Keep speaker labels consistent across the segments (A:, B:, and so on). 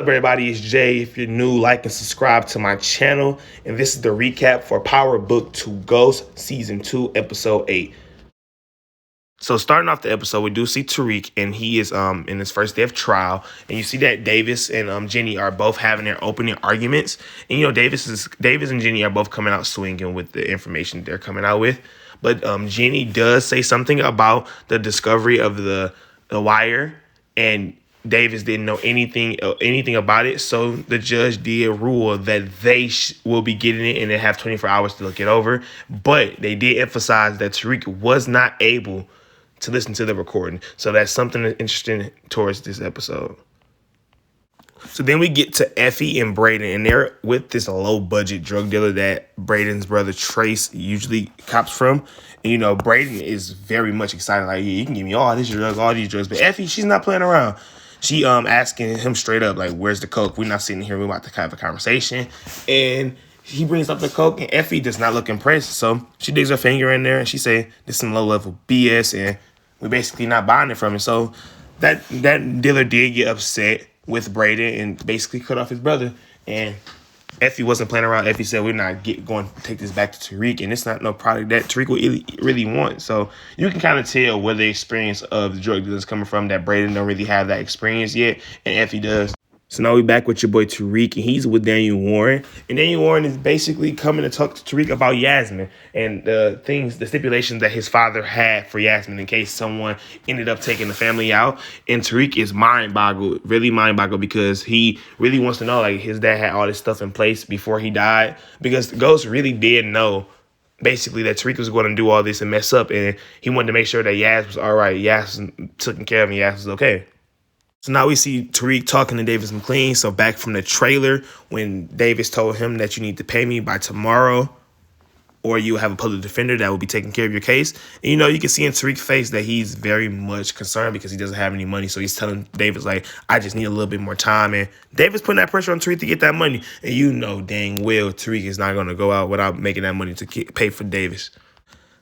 A: Up, everybody, it's Jay. If you're new, like and subscribe to my channel. And this is the recap for Power Book 2 Ghost Season 2, Episode 8. So starting off the episode, we do see Tariq, and he is in his first day of trial. And you see that Davis and Jenny are both having their opening arguments. And you know, Davis and Jenny are both coming out swinging with the information they're coming out with. But Jenny does say something about the discovery of the wire, and Davis didn't know anything about it. So the judge did rule that they will be getting it, and they have 24 hours to look it over. But they did emphasize that Tariq was not able to listen to the recording. So that's something interesting towards this episode. So then we get to Effie and Brayden, and they're with this low-budget drug dealer that Brayden's brother Trace usually cops from. And, you know, Brayden is very much excited, like, yeah, you can give me all these drugs. But Effie, she's not playing around. She asking him straight up, like, where's the coke? We're not sitting here. We're about to have a conversation. And he brings up the coke, and Effie does not look impressed. So she digs her finger in there, and she say, this is some low-level BS, and we're basically not buying it from it. So that dealer did get upset with Brayden and basically cut off his brother. And Effie wasn't playing around. Effie said, we're not going to take this back to Tariq, and it's not no product that Tariq would really want. So you can kind of tell where the experience of the drug dealer is coming from, that Brayden don't really have that experience yet, and Effie does. So now we're back with your boy Tariq, and he's with Daniel Warren. And Daniel Warren is basically coming to talk to Tariq about Yasmin and the stipulations that his father had for Yasmin in case someone ended up taking the family out. And Tariq is really mind-boggled, because he really wants to know, like, his dad had all this stuff in place before he died. Because Ghost really did know, basically, that Tariq was going to do all this and mess up, and he wanted to make sure that Yas was all right. Yas was taken care of, and Yas was okay. So now we see Tariq talking to Davis McLean. So back from the trailer, when Davis told him that you need to pay me by tomorrow, or you have a public defender that will be taking care of your case. And, you know, you can see in Tariq's face that he's very much concerned because he doesn't have any money. So he's telling Davis, like, I just need a little bit more time. And Davis putting that pressure on Tariq to get that money. And you know dang well Tariq is not going to go out without making that money to pay for Davis.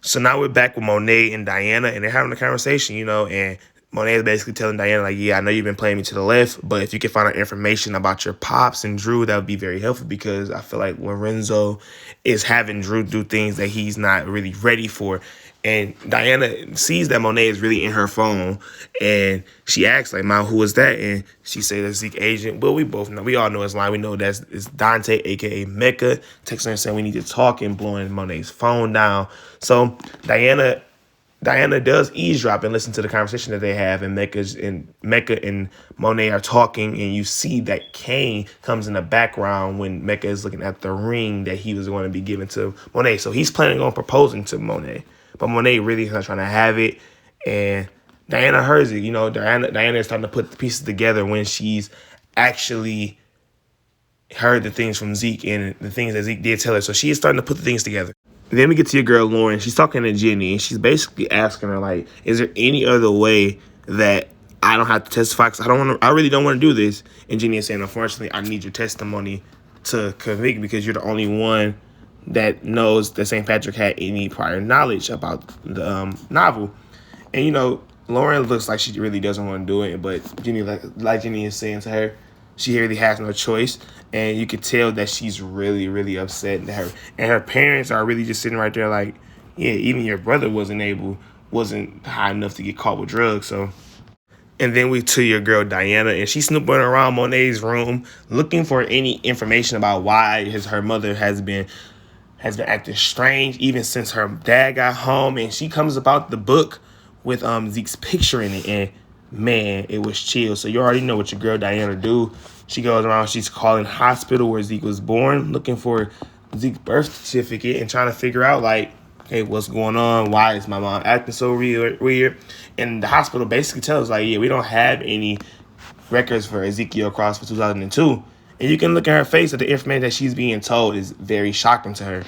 A: So now we're back with Monet and Diana, and they're having a conversation, you know, and Monet is basically telling Diana, like, yeah, I know you've been playing me to the left, but if you can find out information about your pops and Drew, that would be very helpful, because I feel like Lorenzo is having Drew do things that he's not really ready for. And Diana sees that Monet is really in her phone, and she asks, like, Mom, who is that? And she says that's Zeke agent. But we all know his line. We know it's Dante, a.k.a. Mecca, texting her saying we need to talk and blowing Monet's phone down. So Diana does eavesdrop and listen to the conversation that they have, and Mecca and Monet are talking, and you see that Kane comes in the background when Mecca is looking at the ring that he was going to be giving to Monet. So he's planning on proposing to Monet, but Monet really is not trying to have it, and Diana hears it. You know, Diana is starting to put the pieces together when she's actually heard the things from Zeke and the things that Zeke did tell her. So she is starting to put the things together. Then we get to your girl, Lauren. She's talking to Jenny, and she's basically asking her, like, is there any other way that I don't have to testify? Because I really don't want to do this. And Jenny is saying, unfortunately, I need your testimony to convict, because you're the only one that knows that St. Patrick had any prior knowledge about the novel. And, you know, Lauren looks like she really doesn't want to do it, but Jenny, like Jenny is saying to her, she really has no choice, and you can tell that she's really, really upset. And her parents are really just sitting right there like, yeah, even your brother wasn't high enough to get caught with drugs. So, and then we to your girl Diana, and she's snooping around Monet's room looking for any information about why her mother has been acting strange even since her dad got home. And she comes about the book with Zeke's picture in it, and man, it was chill. So you already know what your girl Diana do. She goes around, she's calling hospital where Zeke was born, looking for Zeke's birth certificate and trying to figure out, like, hey, what's going on? Why is my mom acting so weird? And the hospital basically tells, like, yeah, we don't have any records for Ezekiel Cross for 2002. And you can look at her face that the information that she's being told is very shocking to her.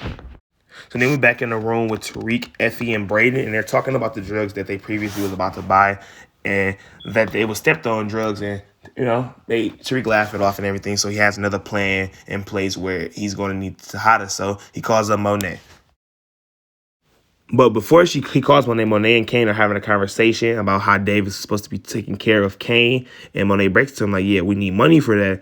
A: So then we're back in the room with Tariq, Effie, and Brayden, and they're talking about the drugs that they previously was about to buy, and that they were stepped on drugs, and, you know, Tariq laughed it off and everything. So he has another plan in place where he's going to need Tejada. So he calls up Monet. But before he calls Monet and Kane are having a conversation about how Davis is supposed to be taking care of Kane. And Monet breaks to him like, yeah, we need money for that.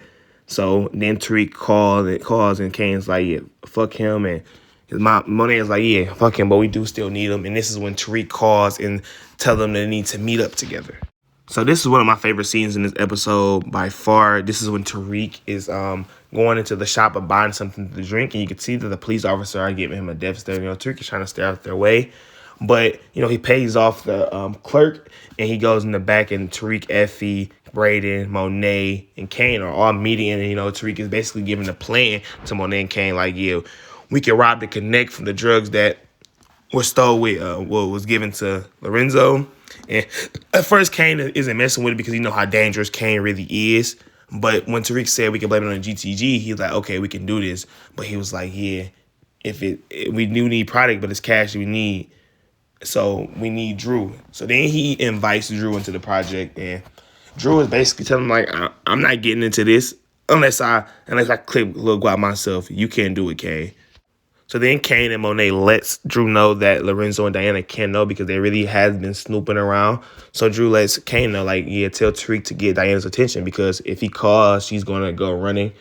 A: So then Tariq calls and Kane's like, yeah, fuck him. And his mom, Monet is like, yeah, fuck him, but we do still need him. And this is when Tariq calls and tell them they need to meet up together. So this is one of my favorite scenes in this episode by far. This is when Tariq is going into the shop and buying something to drink, and you can see that the police officer are giving him a death stare. Tariq is trying to stay out their way. But, he pays off the clerk, and he goes in the back, and Tariq, Effie, Brayden, Monet, and Kane are all meeting, and, Tariq is basically giving a plan to Monet and Kane, like, yeah, we can rob the Connect from the drugs that were stole with what was given to Lorenzo. And at first, Kane isn't messing with it because how dangerous Kane really is. But when Tariq said we can blame it on the GTG, he's like, okay, we can do this. But he was like, yeah, we do need product, but it's cash we need. So we need Drew. So then he invites Drew into the project, and Drew is basically telling him, like, I'm not getting into this unless I clip Lil Guap myself. You can't do it, Kane. So then Kane and Monet lets Drew know that Lorenzo and Diana can't know because they really has been snooping around. So Drew lets Kane know, like, yeah, tell Tariq to get Diana's attention because if he calls, she's going to go running.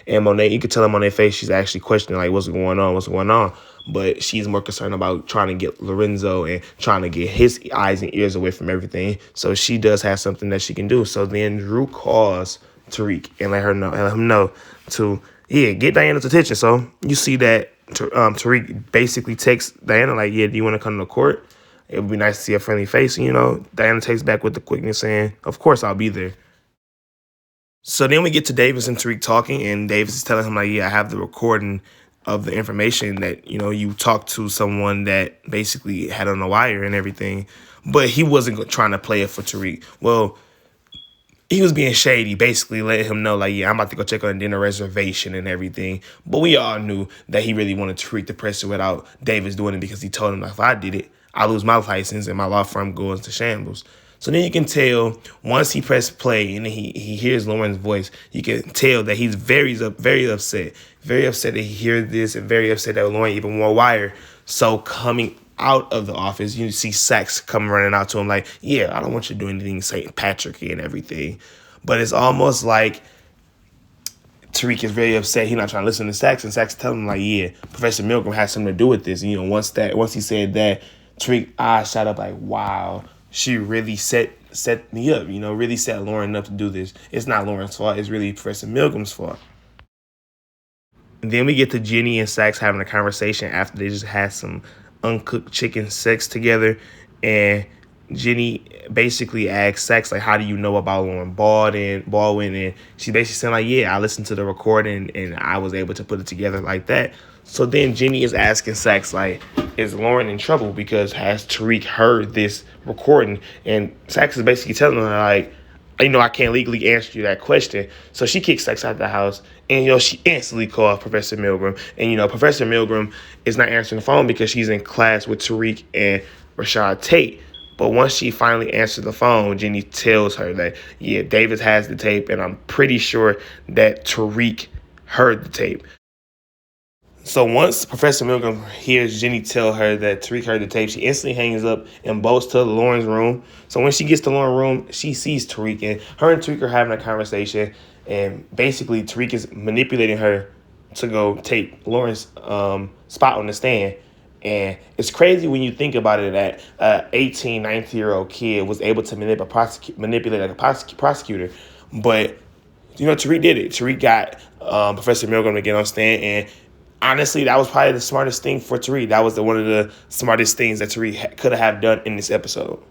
A: And Monet, you could tell him on their face, she's actually questioning, like, what's going on? But she's more concerned about trying to get Lorenzo and trying to get his eyes and ears away from everything. So she does have something that she can do. So then Drew calls Tariq and let him know to, get Diana's attention. So you see that Tariq basically texts Diana, like, yeah, do you want to come to court? It would be nice to see a friendly face. And, Diana takes back with the quickness saying, of course, I'll be there. So then we get to Davis and Tariq talking, and Davis is telling him, like, yeah, I have the recording of the information that, you talked to someone that basically had on the wire and everything. But he wasn't trying to play it for Tariq. Well, he was being shady, basically letting him know, like, yeah, I'm about to go check on a dinner reservation and everything. But we all knew that he really wanted Tariq to press it without Davis doing it because he told him, like, if I did it, I lose my license and my law firm goes to shambles. So then you can tell once he pressed play and he hears Lauren's voice, you can tell that he's very upset. Very upset that he hears this and very upset that Lauren even more wire. So coming out of the office, you see Saxe come running out to him like, yeah, I don't want you to do anything St. Patrick and everything. But it's almost like Tariq is very upset. He's not trying to listen to Saxe, and Saxe telling him, like, yeah, Professor Milgram has something to do with this. And, once he said that, Tariq eyes shot up like, wow, she really set me up, really set Lauren up to do this. It's not Lauren's fault. It's really Professor Milgram's fault. And then we get to Jenny and Saxe having a conversation after they just had some uncooked chicken sex together. And Jenny basically asks Saxe, like, how do you know about Lauren Baldwin? And she basically saying, like, yeah, I listened to the recording and I was able to put it together like that. So then Jenny is asking Saxe, like, is Lauren in trouble because has Tariq heard this recording? And Saxe is basically telling her, like, I can't legally answer you that question. So she kicks Saxe out of the house, and, she instantly calls Professor Milgram. And, Professor Milgram is not answering the phone because she's in class with Tariq and Rashad Tate. But once she finally answers the phone, Jenny tells her that, yeah, Davis has the tape, and I'm pretty sure that Tariq heard the tape. So once Professor Milgram hears Jenny tell her that Tariq heard the tape, she instantly hangs up and bolts to Lauren's room. So when she gets to Lauren's room, she sees Tariq, and her and Tariq are having a conversation. And basically, Tariq is manipulating her to go take Lauren's spot on the stand. And it's crazy when you think about it that an 18, 19-year-old kid was able to manipulate like a prosecutor. But, Tariq did it. Tariq got Professor Milgram to get on stand, and honestly, that was probably the smartest thing for Tariq. That was one of the smartest things that Tariq could have done in this episode.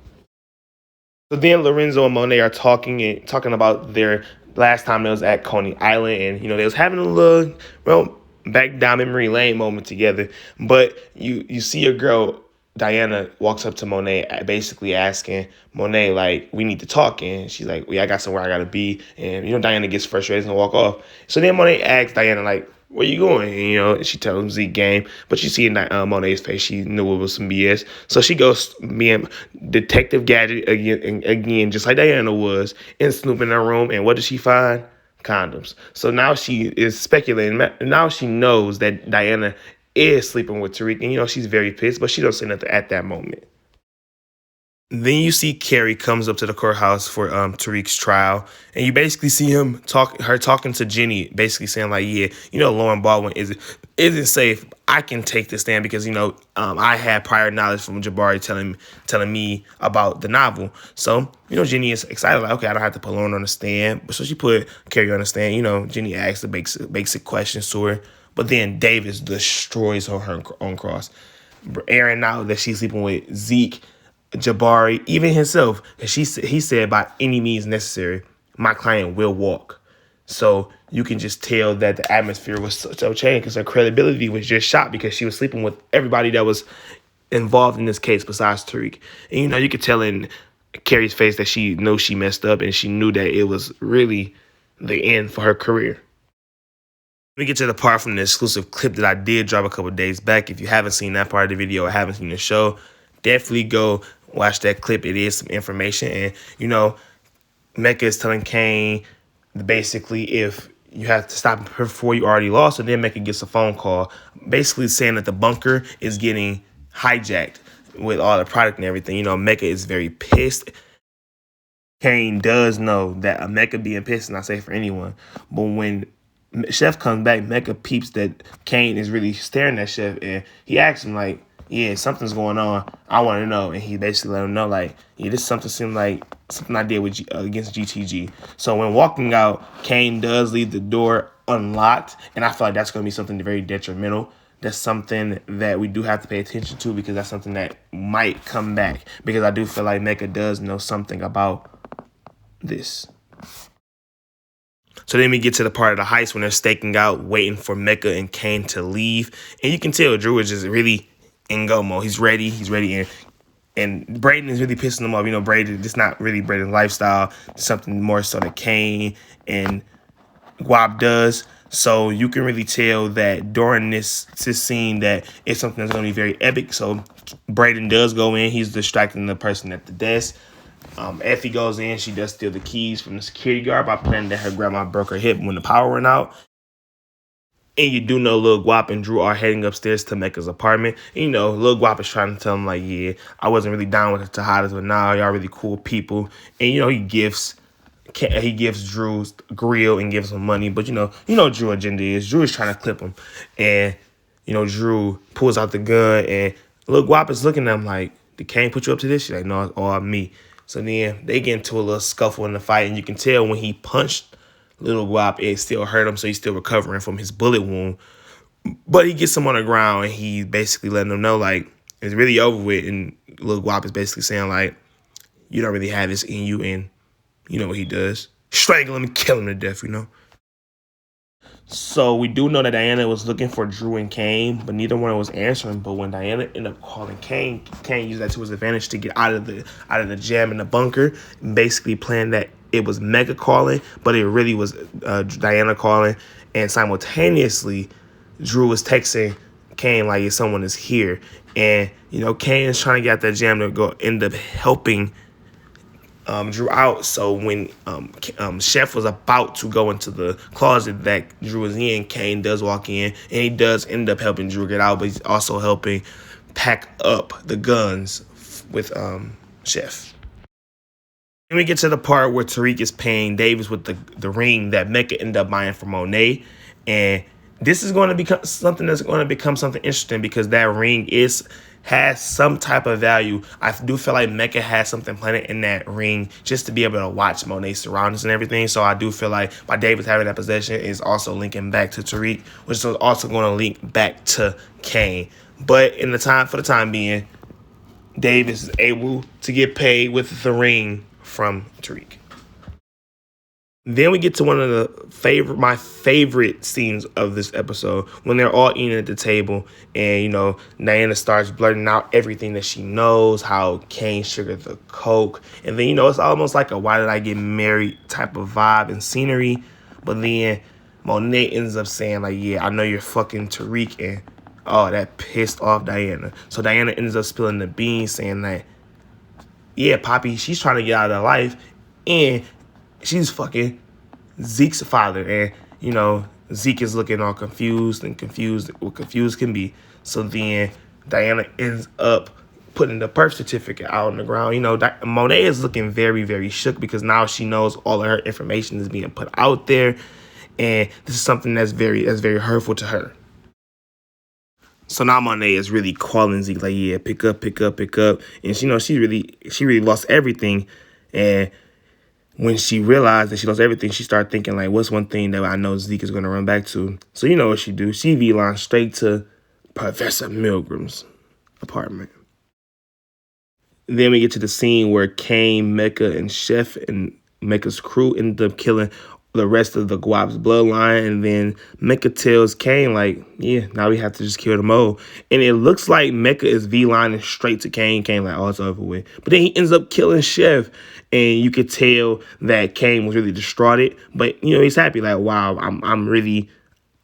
A: So then Lorenzo and Monet are talking about their last time they was at Coney Island, and they was having a little back down memory lane moment together. But you see a girl, Diana, walks up to Monet, basically asking Monet, like, we need to talk. And she's like, I got somewhere I gotta be. And Diana gets frustrated and walk off. So then Monet asks Diana, like, where you going? And, she tells him Zeke game. But you see in Monet's face, she knew it was some BS. So she goes being Detective Gadget again, just like Diana was, and snooping in her room. And what does she find? Condoms. So now she is speculating. Now she knows that Diana is sleeping with Tariq. And, she's very pissed, but she don't say nothing at that moment. Then you see Carrie comes up to the courthouse for Tariq's trial, and you basically see her talking to Jenny, basically saying like, yeah, Lauren Baldwin isn't safe. I can take the stand because I had prior knowledge from Jabari telling me about the novel. So Jenny is excited, like, okay, I don't have to put Lauren on the stand. So she put Carrie on the stand. Jenny asked the basic questions to her, but then Davis destroys her own cross, airing out that she's sleeping with Zeke, Jabari, even himself. And he said, by any means necessary, my client will walk. So you can just tell that the atmosphere was so changed because her credibility was just shot because she was sleeping with everybody that was involved in this case besides Tariq. And you could tell in Carrie's face that she knows she messed up and she knew that it was really the end for her career. We get to the part from the exclusive clip that I did drop a couple days back. If you haven't seen that part of the video or haven't seen the show, definitely go watch that clip. It is some information. And, Mecca is telling Kane basically if you have to stop before you already lost. And then Mecca gets a phone call basically saying that the bunker is getting hijacked with all the product and everything. Mecca is very pissed. Kane does know that Mecca being pissed is not safe for anyone. But when Chef comes back, Mecca peeps that Kane is really staring at Chef, and he asks him, like, yeah, something's going on. I want to know. And he basically let him know, like, yeah, this something seemed like something I did against GTG. So when walking out, Kane does leave the door unlocked, and I feel like that's going to be something very detrimental. That's something that we do have to pay attention to because that's something that might come back, because I do feel like Mecca does know something about this. So then we get to the part of the heist when they're staking out, waiting for Mecca and Kane to leave. And you can tell Drew is just really in go mode. He's ready. And Braden is really pissing him off. Braden, it's not really Braden's lifestyle. It's something more so that Kane and Guap does. So you can really tell that during this scene that it's something that's going to be very epic. So Braden does go in. He's distracting the person at the desk. Effie goes in. She does steal the keys from the security guard by pretending that her grandma broke her hip when the power went out. And you do know Lil Guap and Drew are heading upstairs to Mecca's apartment. And, Lil Guap is trying to tell him, like, yeah, I wasn't really down with the Tejadas, but now y'all really cool people. And, he gives Drew's grill and gives him money. But, Drew agenda is. Drew is trying to clip him. And, Drew pulls out the gun. And Lil Guap is looking at him like, did Kane put you up to this? She's like, no, it's all me. So then they get into a little scuffle in the fight. And you can tell when he punched Lil Guap, it still hurt him. So he's still recovering from his bullet wound. But he gets him on the ground. And he's basically letting him know, like, it's really over with. And Lil Guap is basically saying, like, you don't really have this in you. And you know what he does. Strangle him and kill him to death, So we do know that Diana was looking for Drew and Kane, but neither one was answering. But when Diana ended up calling Kane used that to his advantage to get out of the jam in the bunker, basically playing that it was Mecca calling, but it really was Diana calling. And simultaneously, Drew was texting Kane like, if someone is here. And, Kane is trying to get out that jam to go end up helping Drew out. So when Chef was about to go into the closet that Drew was in, Kane does walk in, and he does end up helping Drew get out, but he's also helping pack up the guns with Chef. Then we get to the part where Tariq is paying Davis with the ring that Mecca ended up buying from Monet, and this is going to become something that's going to become something interesting because that ring has some type of value. I do feel like Mecca has something planted in that ring just to be able to watch Monet's surroundings and everything. So I do feel like by Davis having that possession is also linking back to Tariq, which is also going to link back to Kane. But for the time being, Davis is able to get paid with the ring from Tariq. Then we get to one of my favorite scenes of this episode when they're all eating at the table and, Diana starts blurting out everything that she knows, how Kane sugared the coke. And then, it's almost like a why did I get married type of vibe and scenery. But then Monet ends up saying, like, yeah, I know you're fucking Tariq. And, oh, that pissed off Diana. So Diana ends up spilling the beans saying that, yeah, Poppy, she's trying to get out of life. And she's fucking Zeke's father. And, Zeke is looking all confused what confused can be. So then Diana ends up putting the birth certificate out on the ground. You know, Monet is looking very, very shook because now she knows all of her information is being put out there, and this is something that's very hurtful to her. So now Monet is really calling Zeke like, yeah, pick up. And she knows she really lost everything. And when she realized that she lost everything, she started thinking like, what's one thing that I know Zeke is going to run back to? So you know what she do? She V-line straight to Professor Milgram's apartment. Then we get to the scene where Kane, Mecha, and Chef and Mecha's crew end up killing the rest of the Guap's bloodline, and then Mecha tells Kane like, yeah, now we have to just kill the mole. And it looks like Mecha is V-lining straight to Kane. Kane like, oh, it's over with. But then he ends up killing Chef, and you could tell that Kane was really distraught. But you know, he's happy like, wow, I'm really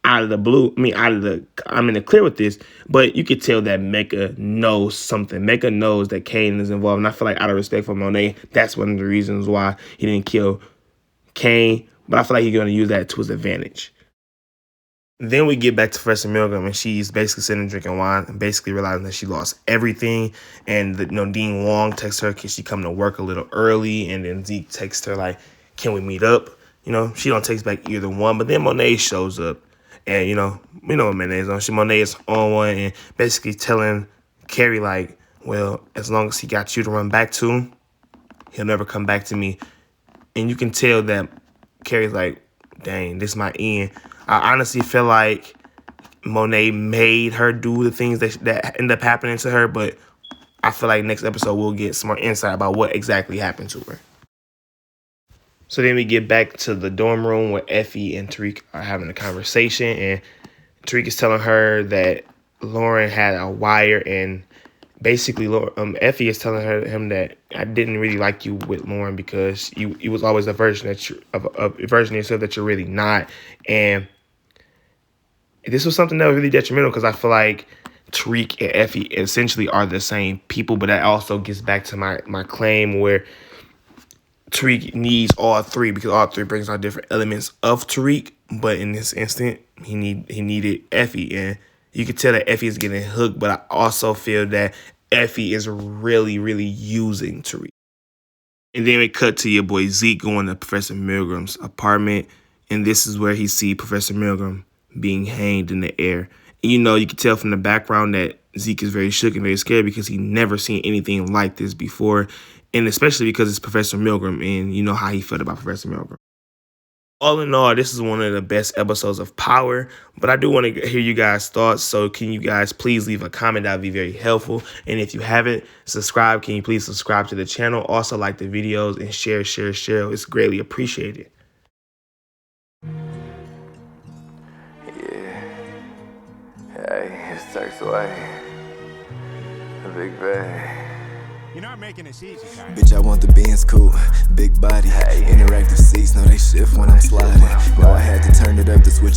A: out of the blue. I'm in the clear with this. But you could tell that Mecha knows something. Mecha knows that Kane is involved, and I feel like out of respect for Monet, that's one of the reasons why he didn't kill Kane. But I feel like he's going to use that to his advantage. Then we get back to Professor Milgram, and she's basically sitting drinking wine and basically realizing that she lost everything. And Dean Wong texts her, can she come to work a little early? And then Zeke texts her like, can we meet up? You know, she don't text back either one. But then Monet shows up. And, you know what Monet is on. Monet is on one and basically telling Carrie like, well, as long as he got you to run back to, he'll never come back to me. And you can tell that Carrie's like, dang, this might end. I honestly feel like Monet made her do the things that end up happening to her, but I feel like next episode we'll get some more insight about what exactly happened to her. So then we get back to the dorm room where Effie and Tariq are having a conversation, and Tariq is telling her that Lauren had a wire, and basically Effie is telling him that I didn't really like you with Lauren because you was always a version of a version of yourself that you're really not. And this was something that was really detrimental because I feel like Tariq and Effie essentially are the same people, but that also gets back to my claim where Tariq needs all three because all three brings out different elements of Tariq. But in this instant, he needed Effie, and you could tell that Effie is getting hooked. But I also feel that Effie is really, really using Tariq. And then we cut to your boy Zeke going to Professor Milgram's apartment, and this is where he see Professor Milgram being hanged in the air. And you know, you can tell from the background that Zeke is very shook and very scared because he never seen anything like this before. And especially because it's Professor Milgram, and you know how he felt about Professor Milgram. All in all, this is one of the best episodes of Power, but I do want to hear you guys' thoughts. So can you guys please leave a comment? That would be very helpful. And if you haven't subscribed, can you please subscribe to the channel? Also like the videos and share. It's greatly appreciated.
B: Yeah. Hey, it's Turks away. The big bag.
C: You're not making this easy, guys.
D: Bitch, I want the Benz coupe, big body, interactive seats, no they shift when I'm sliding. No, I had to turn it up to switch.